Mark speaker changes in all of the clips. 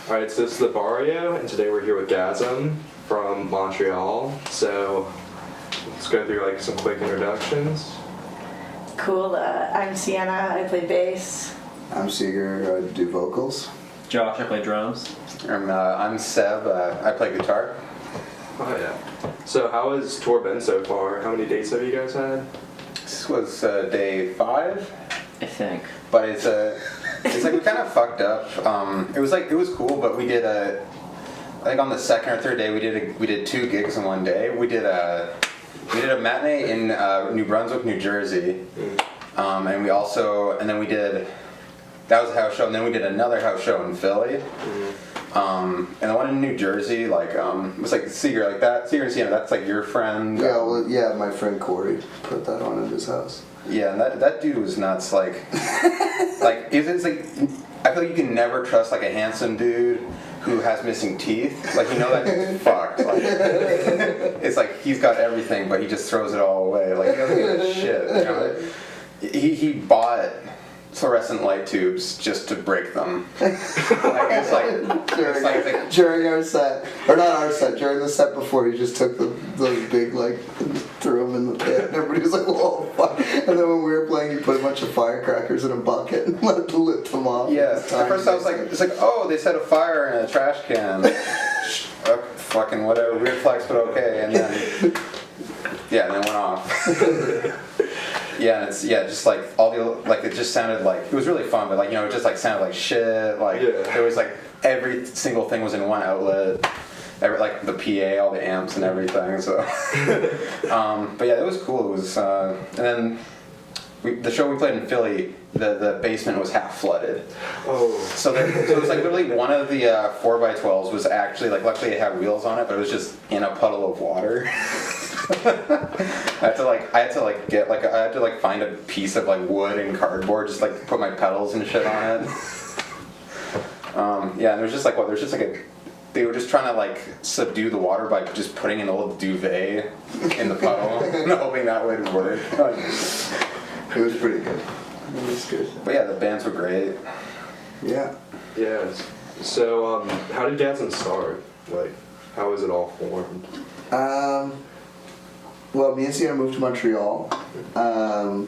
Speaker 1: Alright, so this is the Barrio, and today we're here with GAZM from Montreal. So let's go through like some quick introductions.
Speaker 2: Cool. I'm Sienna. I play bass.
Speaker 3: I'm Seeger. I do vocals.
Speaker 4: Josh, I play drums.
Speaker 5: I'm Seb. I play guitar.
Speaker 1: Oh yeah. So how has tour been so far? How many dates have you guys had?
Speaker 5: This was day 5,
Speaker 4: I think.
Speaker 5: but it's like we kind of fucked up. It was cool, but we did I think on the second or third day we did 2 gigs in one day. We did a matinee in New Brunswick, New Jersey, and then we did. That was a house show, and then we did another house show in Philly. And the one in New Jersey, was like Seeger, like that. Seeger and Sienna, that's like your friend.
Speaker 3: Yeah, my friend Corey put that on at his house.
Speaker 5: Yeah, and that dude was nuts. Like it's like I feel like you can never trust like a handsome dude who has missing teeth. Like that dude's fucked. Like it's like he's got everything, but he just throws it all away. Like he doesn't give a shit. He bought fluorescent light tubes just to break them.
Speaker 3: During our set, or not our set, during the set before, he just took those big, threw them in the pit, and everybody was like, whoa, fuck. And then when we were playing, he put a bunch of firecrackers in a bucket and lit them off.
Speaker 5: Yeah, at first I was like, oh, they set a fire in a trash can. Fucking whatever, weird flex, but okay. And then, and then went off. Yeah, and just like all the it just sounded like it was really fun, but it just sounded like shit. It was every single thing was in one outlet, the PA, all the amps and everything. So, but yeah, it was cool. It was, and then the show we played in Philly, the basement was half flooded. Oh. So it was literally one of the 4x12s was actually luckily it had wheels on it, but it was just in a puddle of water. I had to find a piece of wood and cardboard, just put my pedals and shit on it. And there's just they were just trying to subdue the water by just putting an old duvet in the puddle and hoping that would work.
Speaker 3: It was pretty good. It was good.
Speaker 5: But yeah, the bands were great.
Speaker 3: Yeah.
Speaker 1: Yeah. So how did GAZM start? How was it all formed?
Speaker 3: Well, me and Sienna moved to Montreal to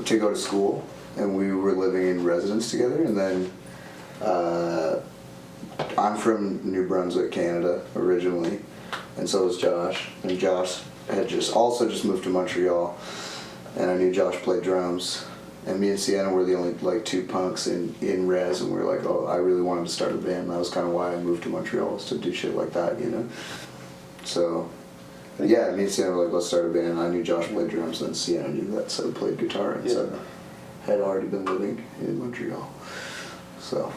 Speaker 3: go to school, and we were living in residence together. And then I'm from New Brunswick, Canada, originally, and so was Josh. And Josh had just moved to Montreal, and I knew Josh played drums. And me and Sienna were the only 2 punks in res, and we were like, oh, I really wanted to start a band. And that was kind of why I moved to Montreal, was to do shit like that, So. Yeah, me and Sienna were like, let's start a band. I knew Josh played drums, and Sienna knew that Seb played guitar, and Seb had already been living in Montreal. So.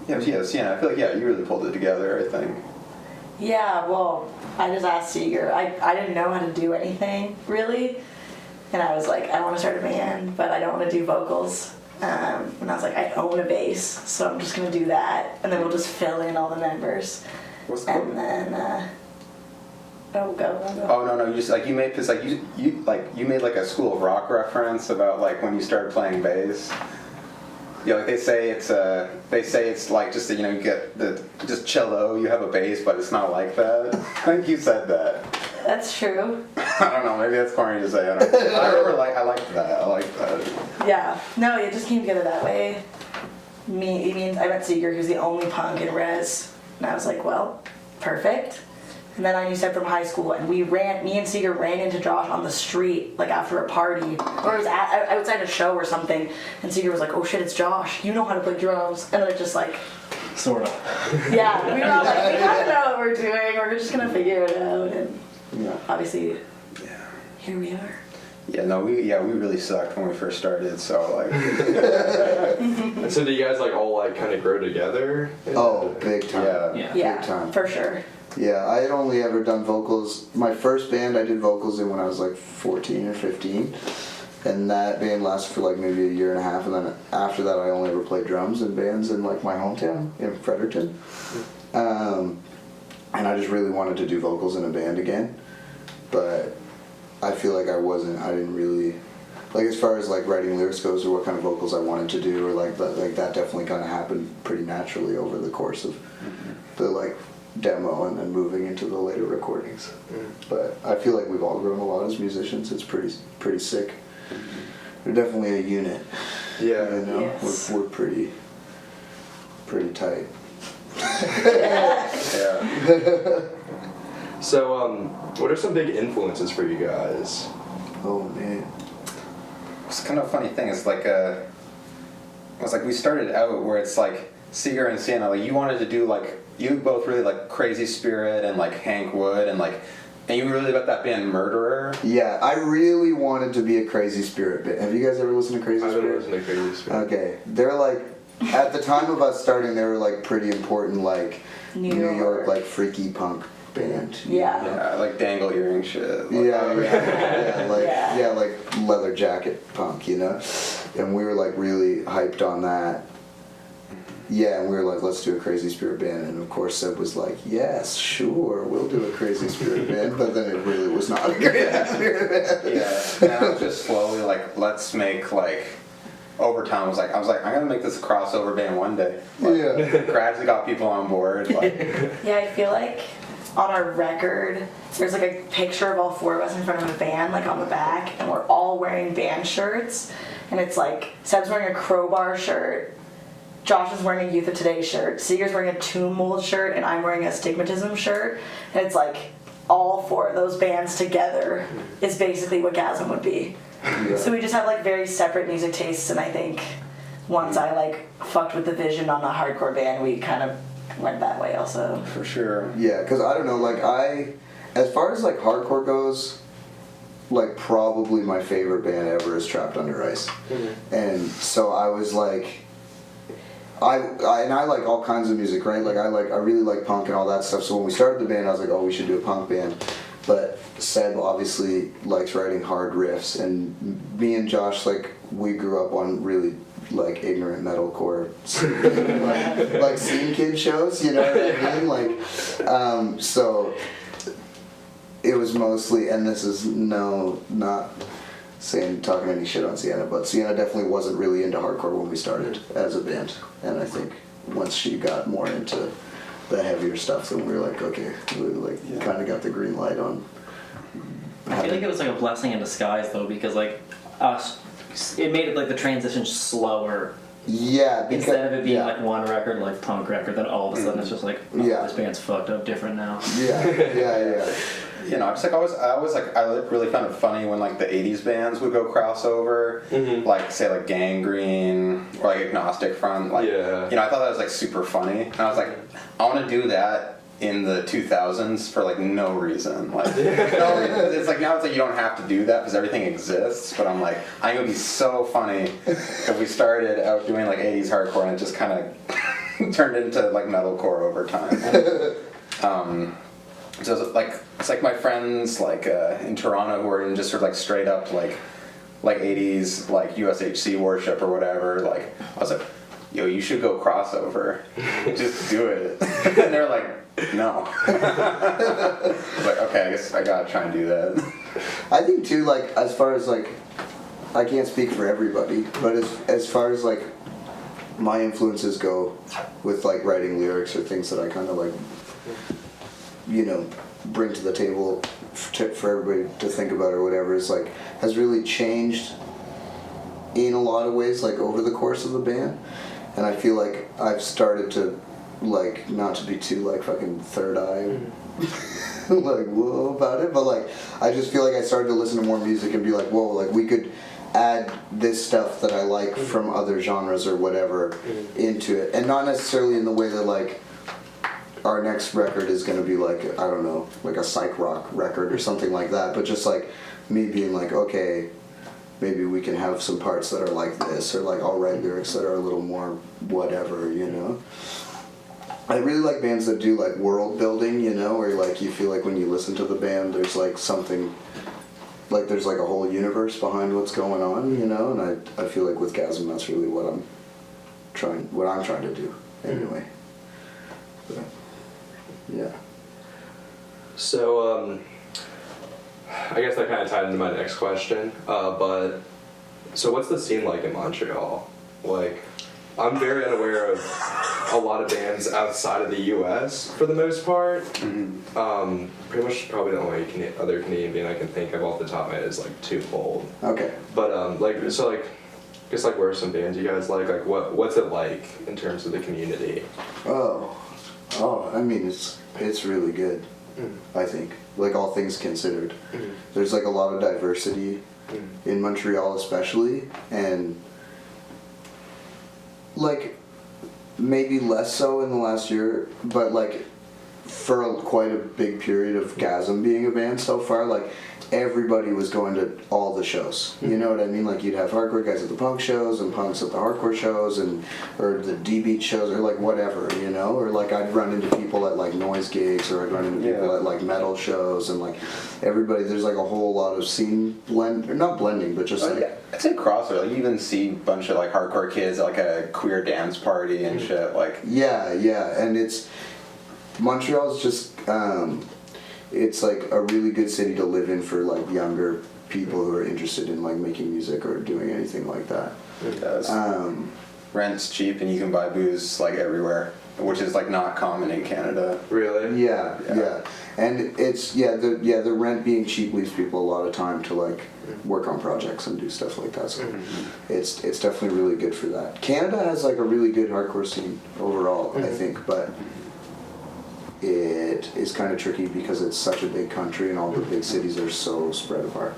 Speaker 5: Yeah, Sienna, I feel like, you really pulled it together, I think.
Speaker 2: Yeah, well, I just asked Seeger. I didn't know how to do anything, really. And I was like, I want to start a band, but I don't want to do vocals. And I was like, I own a bass, so I'm just going to do that. And then we'll just fill in all the members.
Speaker 5: What's cool?
Speaker 2: And then... Go.
Speaker 5: Oh no! You just you made because you made a School of Rock reference about when you started playing bass. Yeah, they say it's just that, you get just cello. You have a bass, but it's not like that. I think you said that.
Speaker 2: That's true.
Speaker 5: I don't know. Maybe that's corny to say. I don't know. I remember I liked that. I liked that.
Speaker 2: Yeah. No, it just came together that way. I met Seeger, who's the only punk in res, and I was like, well, perfect. And then I knew Seb from high school, and me and Seeger ran into Josh on the street, after a party, or it was outside a show or something, and Seeger was like, oh shit, it's Josh, you know how to play drums, and then it just
Speaker 4: sort of.
Speaker 2: Yeah, we were all like, we kind of know what we're doing, we're just gonna figure it out, and obviously, here we are.
Speaker 5: Yeah, no, we really sucked when we first started, so
Speaker 1: So do you guys all kind of grow together?
Speaker 3: Oh, big time.
Speaker 2: Yeah,
Speaker 3: big time.
Speaker 2: for sure.
Speaker 3: Yeah, I had only ever done vocals. My first band I did vocals in when I was 14 or 15. And that band lasted for maybe a year and a half. And then after that I only ever played drums in bands in my hometown in Fredericton. And I just really wanted to do vocals in a band again. But I feel like I didn't really like as far as like writing lyrics goes, or what kind of vocals I wanted to do, or like that definitely kind of happened pretty naturally over the course of the like demo and then moving into the later recordings. But I feel like we've all grown a lot as musicians. It's pretty sick. We're definitely a unit.
Speaker 1: Yeah.
Speaker 3: You know,
Speaker 2: Yes.
Speaker 3: we're pretty tight.
Speaker 5: Yeah.
Speaker 1: So, what are some big influences for you guys?
Speaker 3: Oh man.
Speaker 5: It's kind of a funny thing. It's like we started out where it's like Seeger and Sienna. Like you wanted to do like you both really like Crazy Spirit and like Hank Wood and you really about that band Murderer.
Speaker 3: Yeah, I really wanted to be a Crazy Spirit band. Have you guys ever listened to Crazy
Speaker 1: I've
Speaker 3: Spirit?
Speaker 1: been listening to Crazy Spirit.
Speaker 3: Okay, they're like, at the time of us starting, they were like pretty important, like
Speaker 2: New
Speaker 3: New York,
Speaker 2: York.
Speaker 3: like freaky punk band.
Speaker 2: Yeah.
Speaker 5: Yeah, like dangle earring shit. Like,
Speaker 3: Yeah, like leather jacket punk, you know? And we were like really hyped on that. Yeah, and we were like, let's do a Crazy Spirit band. And of course Seb was like, yes, sure, we'll do a Crazy Spirit band. But then it really was not a Crazy Spirit band.
Speaker 5: Yeah, and I was just slowly like, let's make like. Over time, I was like, I'm gonna make this a crossover band one day. Like,
Speaker 3: Yeah.
Speaker 5: gradually got people on board. Like,
Speaker 2: Yeah, I feel like on our record, there's like a picture of all four of us in front of a van, like on the back, and we're all wearing band shirts. And it's like, Seb's wearing a Crowbar shirt, Josh is wearing a Youth of Today shirt, Seeger's wearing a Tomb Mold shirt, and I'm wearing a Stigmatism shirt. And it's like, all four of those bands together is basically what GAZM would be.
Speaker 3: Yeah.
Speaker 2: So we just have like very separate music tastes, and I think once I like fucked with the vision on the hardcore band, we kind of went that way also.
Speaker 5: for sure.
Speaker 3: Yeah, because I don't know, like as far as like hardcore goes, like probably my favorite band ever is Trapped Under Ice. And so I was like, I like all kinds of music, right? Like I really like punk and all that stuff. So when we started the band, I was like, oh, we should do a punk band. But Seb obviously likes writing hard riffs, and me and Josh, like, we grew up on really like ignorant metalcore, like scene kid shows, you know what I mean? Like, so it was mostly, and this is not talking any shit on Sienna, but Sienna definitely wasn't really into hardcore when we started as a band, and I think once she got more into the heavier stuff, then we were like, okay, we like kind of got the green light on.
Speaker 4: I feel like it was like a blessing in disguise though, because like us, it made it like the transition slower.
Speaker 3: Yeah, because
Speaker 4: Instead of it being like one record, like punk record, then all of a sudden it's just like, oh,
Speaker 3: Yeah.
Speaker 4: this band's fucked up different now.
Speaker 3: yeah.
Speaker 5: You know, I really found it funny when like the '80s bands would go crossover, like say like Gangrene or like Agnostic Front. Like,
Speaker 1: Yeah.
Speaker 5: you know, I thought that was like super funny, and I was like, I want to do that in the 2000s for like no reason. Like, it's like now it's like you don't have to do that because everything exists. But I'm like, I think it would be so funny if we started out doing like '80s hardcore and it just kind of turned into like metalcore over time. So it's like my friends like in Toronto who are in just sort of like straight up like 80s like USHC worship or whatever. Like I was like, yo, you should go crossover, just do it. And they're like, no. Like, okay, I guess I gotta try and do that.
Speaker 3: I think too, like as far as like, I can't speak for everybody, but as far as like my influences go with like writing lyrics or things that I kind of like, you know, bring to the table for everybody to think about or whatever, is like has really changed in a lot of ways like over the course of the band. And I feel like I've started to like, not to be too like fucking third eye like whoa about it, but like I just feel like I started to listen to more music and be like, whoa, like we could add this stuff that I like from other genres or whatever into it, and not necessarily in the way that like our next record is going to be like, I don't know, like a psych rock record or something like that, but just like me being like, okay, maybe we can have some parts that are like this, or like I'll write lyrics that are a little more whatever, you know. I really like bands that do like world building, you know, where like you feel like when you listen to the band there's like something, like there's like a whole universe behind what's going on, you know, and I feel like with GAZM that's really what I'm trying to do anyway. But, yeah.
Speaker 1: So, I guess that kind of tied into my next question, but So what's the scene like in Montreal? Like, I'm very unaware of a lot of bands outside of the U.S. for the most part. Pretty much probably the only other Canadian band I can think of off the top of my head is like Too Bold.
Speaker 3: Okay.
Speaker 1: But like, so like, just like, where are some bands you guys like? Like, what's it like in terms of the community?
Speaker 3: I mean, it's really good. I think, like, all things considered, there's like a lot of diversity in Montreal, especially, and like maybe less so in the last year, but like for quite a big period of GAZM being a band so far, like everybody was going to all the shows. You know what I mean? Like you'd have hardcore guys at the punk shows and punks at the hardcore shows or the D-beat shows or like whatever, you know? Or like I'd run into people at like noise gigs or I'd run into people at like metal shows and like everybody, there's like a whole lot of scene blend, or not blending, but just like...
Speaker 5: Yeah. I'd say crossover. Like you even see a bunch of like hardcore kids at like a queer dance party and shit. Like
Speaker 3: Yeah, and Montreal's just... it's like a really good city to live in for like younger people who are interested in like making music or doing anything like that.
Speaker 5: it does. Rent's cheap and you can buy booze like everywhere, which is like not common in Canada.
Speaker 1: Really?
Speaker 3: Yeah. And it's the rent being cheap leaves people a lot of time to like work on projects and do stuff like that. So it's definitely really good for that. Canada has like a really good hardcore scene overall, I think, but it is kind of tricky because it's such a big country and all the big cities are so spread apart.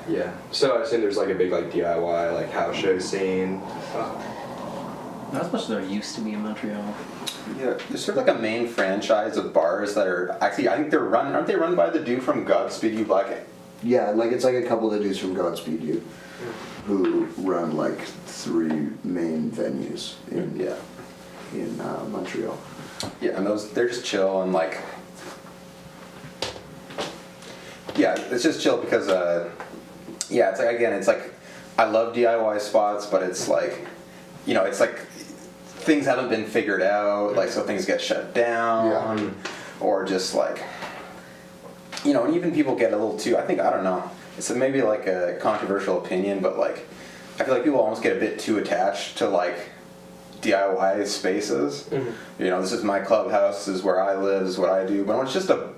Speaker 1: Yeah. So I assume there's like a big like DIY like house show scene.
Speaker 4: Not as much as there used to be in Montreal.
Speaker 5: Yeah, there's sort of like a main franchise of bars that are actually, I think they're run, aren't they run by the dude from Godspeed You Black?
Speaker 3: Yeah, like it's like a couple of dudes from Godspeed You who run like 3 main venues in Montreal.
Speaker 5: Yeah, and they're just chill and like, yeah, it's just chill because, it's like, again, it's like, I love DIY spots, but it's like, you know, it's like things haven't been figured out, like, so things get shut down, or just like, you know, and even people get a little too, I don't know, it's maybe like a controversial opinion, but like, I feel like people almost get a bit too attached to like, DIY spaces. You know, this is my clubhouse, this is where I live, this is what I do. But when it's just the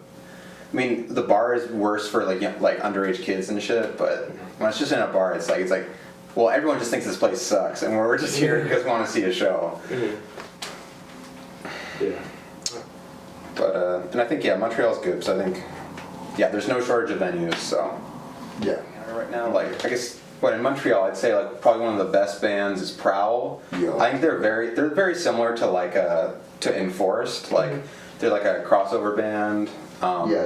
Speaker 5: bar is worse for like like underage kids and shit. But when it's just in a bar, it's like, well, everyone just thinks this place sucks, and we're just here because we want to see a show.
Speaker 1: Yeah.
Speaker 5: But and I think Montreal's good because I think there's no shortage of venues. So right now, like I guess. But in Montreal, I'd say like probably one of the best bands is Prowl.
Speaker 3: Yeah.
Speaker 5: I think they're very similar to like to Enforced. Like they're like a crossover band.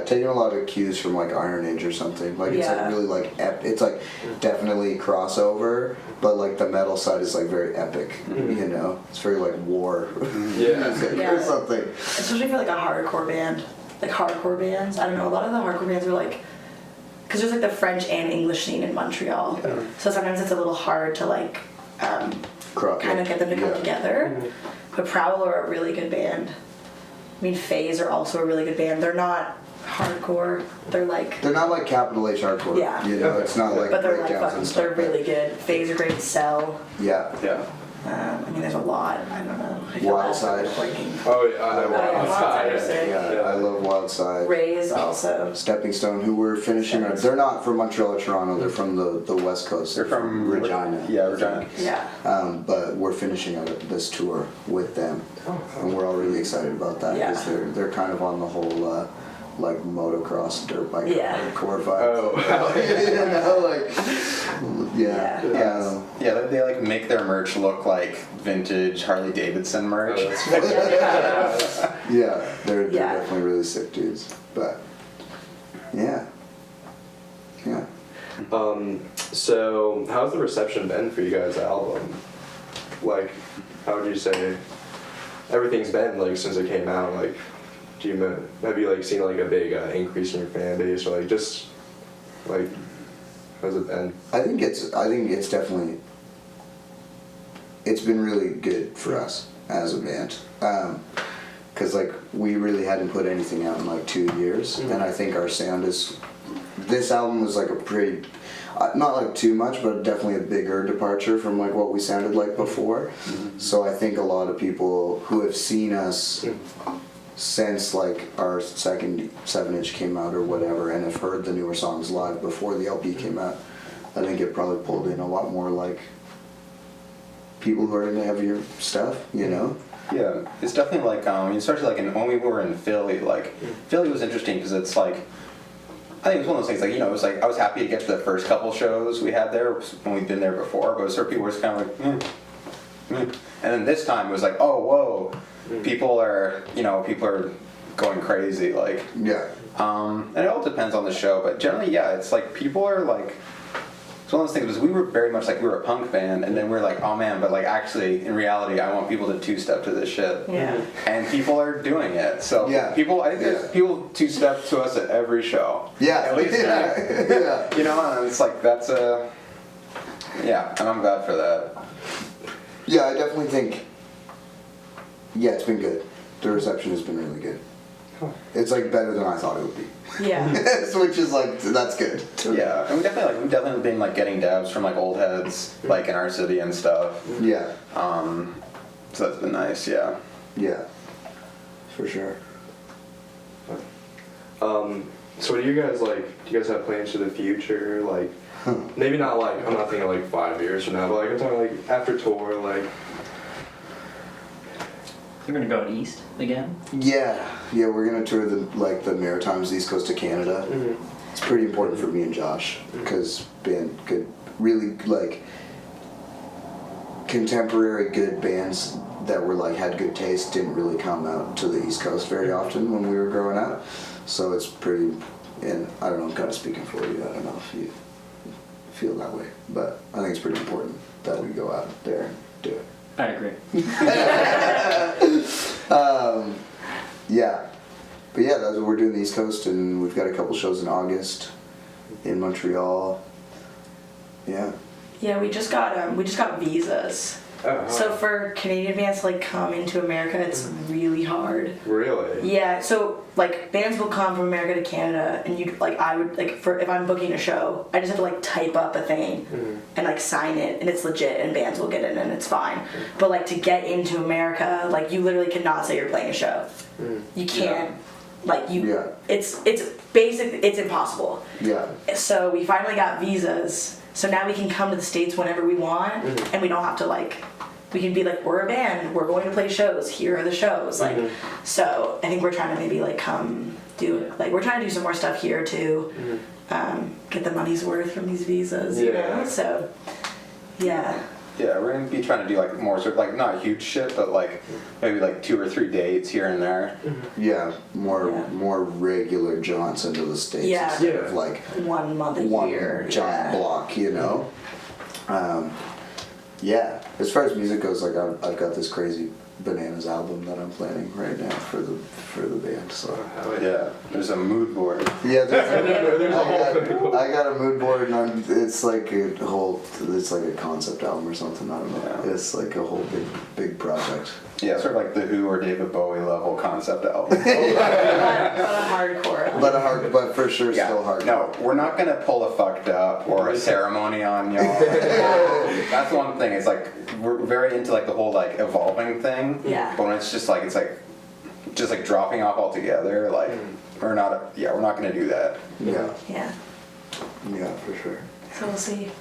Speaker 3: Taking a lot of cues from like Iron Age or something. Like it's like really like it's like definitely crossover, but like the metal side is like very epic. You know, it's very like war or something.
Speaker 2: Especially for like a hardcore band, like hardcore bands. I don't know. A lot of the hardcore bands are like. Because there's like the French and English scene in Montreal, so sometimes it's a little hard to like kind of get them to come together. But Prowl are a really good band. I mean, Phase are also a really good band. They're not hardcore. They're
Speaker 3: not like capital H hardcore.
Speaker 2: Yeah.
Speaker 3: You know, it's not like
Speaker 2: but they're like
Speaker 3: breakdowns
Speaker 2: fucking,
Speaker 3: and stuff.
Speaker 2: they're really good. Phase are great. Cell.
Speaker 3: Yeah.
Speaker 2: I mean, there's a lot. I don't know.
Speaker 3: Wild Side.
Speaker 1: Oh yeah, I know
Speaker 2: Wild Side are sick.
Speaker 3: I love Wild Side.
Speaker 2: Rays also.
Speaker 3: Stepping Stone, who we're finishing. They're not from Montreal or Toronto. They're from the West Coast.
Speaker 5: They're from
Speaker 3: Regina.
Speaker 5: Regina.
Speaker 2: Yeah.
Speaker 3: But we're finishing this tour with them, and we're all really excited about that because they're kind of on the whole like motocross dirt bike hardcore vibe.
Speaker 1: Oh, wow.
Speaker 3: You know, like
Speaker 5: They like make their merch look like vintage Harley Davidson merch.
Speaker 3: they're definitely really sick dudes. But yeah.
Speaker 1: So how's the reception been for you guys' album? Like, how would you say everything's been like since it came out? Like, have you like seen like a big increase in your fan base, or like just like how's it been?
Speaker 3: I think it's definitely it's been really good for us as a band. Because like we really hadn't put anything out in like 2 years, and I think our sound is this album was like a pretty, not like too much, but definitely a bigger departure from like what we sounded like before. So I think a lot of people who have seen us since like our second 7-inch came out or whatever, and have heard the newer songs live before the LP came out, I think it probably pulled in a lot more like people who are into heavier stuff, you know?
Speaker 5: Yeah, it's definitely like, especially like when we were in Philly, like, Philly was interesting because it's like, I think it was one of those things, like, you know, it was like, I was happy to get to the first couple shows we had there when we'd been there before, but certain people were just kind of like, And then this time it was like, oh, whoa, people are going crazy, like.
Speaker 3: Yeah.
Speaker 5: And it all depends on the show, but generally, yeah, it's like people are like, it's one of those things because we were very much like we were a punk band, and then we're like, oh man, but like actually in reality, I want people to two-step to this shit.
Speaker 2: Yeah.
Speaker 5: And people are doing it. So
Speaker 3: Yeah.
Speaker 5: people, I think there's people two-step to us at every show.
Speaker 3: Yeah.
Speaker 5: At least,
Speaker 3: Yeah.
Speaker 5: you know, and it's like that's a, yeah, and I'm glad for that.
Speaker 3: Yeah, I definitely think. Yeah, it's been good. The reception has been really good. It's like better than I thought it would be.
Speaker 2: Yeah.
Speaker 3: Which is like, that's good.
Speaker 5: Yeah, and we've definitely been like getting dabs from like old heads like in our city and stuff.
Speaker 3: Yeah.
Speaker 5: So that's been nice. Yeah.
Speaker 3: Yeah. For sure.
Speaker 1: So what do you guys like? Do you guys have plans for the future? Like, maybe not like, I'm not thinking like 5 years from now, but like I'm talking like after tour, like.
Speaker 4: You're gonna go east again?
Speaker 3: Yeah. Yeah, we're gonna tour the Maritimes, the East Coast of Canada. It's pretty important for me and Josh because band good, really like contemporary good bands that were like had good taste didn't really come out to the East Coast very often when we were growing up. So it's pretty, and I don't know, I'm kind of speaking for you. I don't know if you feel that way, but I think it's pretty important that we go out there and do it.
Speaker 4: I agree.
Speaker 3: Yeah, but yeah, that's what we're doing the East Coast, and we've got a couple shows in August in Montreal. Yeah.
Speaker 2: Yeah, we just got visas.
Speaker 1: Oh,
Speaker 2: So for Canadian bands to like come into America, it's really hard.
Speaker 1: really?
Speaker 2: Yeah, so like bands will come from America to Canada, and you like I would like for if I'm booking a show, I just have to like type up a thing and like sign it, and it's legit, and bands will get in and it's fine. But like to get into America, like you literally cannot say you're playing a show. You can't. Like you,
Speaker 3: Yeah.
Speaker 2: it's basic. It's impossible.
Speaker 3: Yeah.
Speaker 2: So we finally got visas. So now we can come to the States whenever we want, and we don't have to like. We can be like, we're a band. We're going to play shows. Here are the shows. Like, so I think we're trying to maybe like come do it. Like we're trying to do some more stuff here too. Get the money's worth from these visas. You know. So, yeah.
Speaker 5: Yeah, we're gonna be trying to do like more sort of like not huge shit, but like maybe like 2 or 3 dates here and there.
Speaker 3: Yeah, more
Speaker 2: Yeah.
Speaker 3: regular jaunts into the States
Speaker 2: Yeah.
Speaker 3: instead of like
Speaker 2: 1 month a
Speaker 3: one
Speaker 2: year.
Speaker 3: giant block, you know. Yeah, as far as music goes, like I've got this crazy Bananas album that I'm planning right now for the band. So
Speaker 5: Yeah, there's a mood board.
Speaker 3: yeah,
Speaker 1: There's a whole thing.
Speaker 3: I got a mood board, and it's like it's like a concept album or something. I don't know.
Speaker 5: Yeah.
Speaker 3: It's like a whole big project.
Speaker 5: Yeah, sort of like the Who or David Bowie level concept album.
Speaker 2: But a hardcore.
Speaker 3: But for sure, still hard.
Speaker 5: No, we're not gonna pull a fucked up or a ceremony on y'all. That's one thing. It's like we're very into like the whole like evolving thing.
Speaker 2: Yeah.
Speaker 5: But when it's just like dropping off altogether, like we're not gonna do that.
Speaker 3: Yeah,
Speaker 2: Yeah.
Speaker 3: yeah, for sure.
Speaker 2: So we'll see.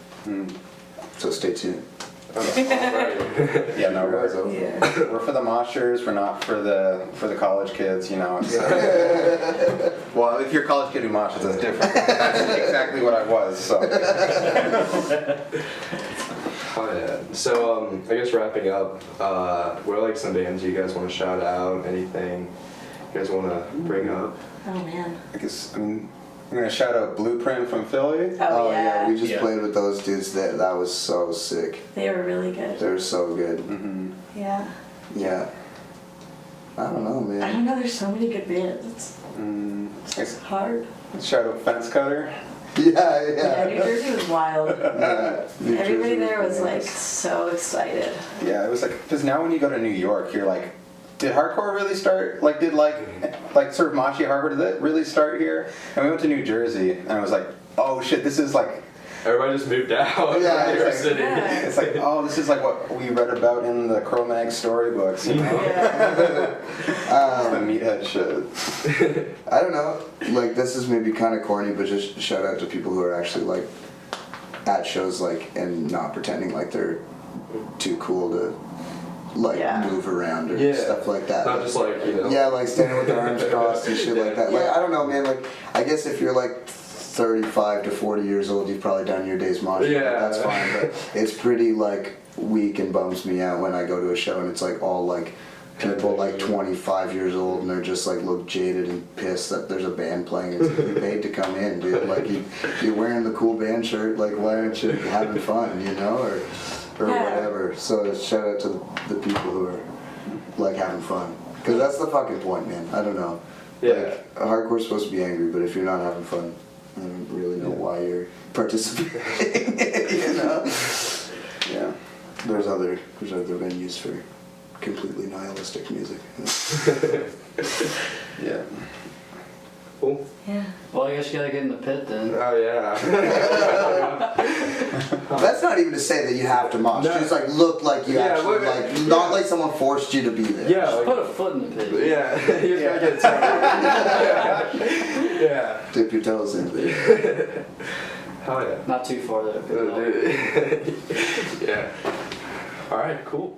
Speaker 3: So stay tuned.
Speaker 5: Yeah, no, we're,
Speaker 2: Yeah.
Speaker 5: we're for the moshers. We're not for the college kids. You know. It's, well, if you're a college kid who moshes, that's different. That's exactly what I was. So.
Speaker 1: Oh yeah. So I guess wrapping up, what are like some bands you guys want to shout out? Anything you guys want to bring up?
Speaker 2: Oh man.
Speaker 5: I guess I'm gonna shout out Blueprint from Philly.
Speaker 2: Oh, yeah.
Speaker 3: We just played with those dudes. That was so sick.
Speaker 2: They were really good.
Speaker 3: They're so good.
Speaker 2: Yeah.
Speaker 3: Yeah. I don't know,
Speaker 2: I
Speaker 3: man.
Speaker 2: don't know. There's so many good bands. It's hard.
Speaker 5: Shout out Fence Cutter.
Speaker 3: Yeah,
Speaker 2: Yeah, New Jersey was wild.
Speaker 3: New
Speaker 2: Everybody
Speaker 3: Jersey
Speaker 2: there was like
Speaker 3: nice.
Speaker 2: so excited.
Speaker 5: Yeah, it was like because now when you go to New York, you're like, did hardcore really start? Like, did like sort of moshi hardcore, did that really start here? And we went to New Jersey, and it was like oh shit, this is like,
Speaker 1: Everybody just moved out.
Speaker 3: Yeah,
Speaker 1: New York
Speaker 3: it's like-
Speaker 1: City.
Speaker 2: Yeah.
Speaker 5: it's like, oh, this is like what we read about in the Cro-Mag storybooks, you know?
Speaker 2: Yeah.
Speaker 5: The meathead shit.
Speaker 3: I don't know. Like, this is maybe kind of corny, but just shout out to people who are actually like at shows, like, and not pretending like they're too cool to like
Speaker 2: Yeah.
Speaker 3: move around or
Speaker 1: Yeah.
Speaker 3: stuff like that.
Speaker 1: Not just like, you know.
Speaker 3: Yeah, like standing with their arms crossed and shit like that. Like, I don't know, man. Like, I guess if you're like 35 to 40 years old, you've probably done your day's mosh.
Speaker 1: Yeah.
Speaker 3: That's fine. But it's pretty like weak and bums me out when I go to a show and it's like all like people like 25 years old and they're just like look jaded and pissed that there's a band playing. It's like, you paid to come in, dude. Like you're wearing the cool band shirt. Like, why aren't you having fun? You know, or
Speaker 2: Yeah.
Speaker 3: whatever. So shout out to the people who are like having fun, because that's the fucking point, man. I don't know.
Speaker 1: Yeah.
Speaker 3: Like, hardcore's supposed to be angry, but if you're not having fun, I don't really know why you're participating. You know? Yeah. There's other venues for completely nihilistic music.
Speaker 5: Yeah.
Speaker 1: Cool.
Speaker 2: Yeah.
Speaker 6: Well, I guess you gotta get in the pit then.
Speaker 1: Oh yeah.
Speaker 3: That's not even to say that you have to mosh.
Speaker 1: No.
Speaker 3: Just like look like you
Speaker 1: Yeah,
Speaker 3: actually
Speaker 1: wait,
Speaker 3: like,
Speaker 1: yeah.
Speaker 3: not like someone forced you to be there.
Speaker 1: Yeah.
Speaker 6: Just
Speaker 1: Like,
Speaker 6: put a foot in the pit.
Speaker 1: yeah. You just gotta get started. Yeah.
Speaker 3: Dip your toes in.
Speaker 1: Hell yeah.
Speaker 6: Not too far though. 'cause,
Speaker 1: Yeah. All right. Cool.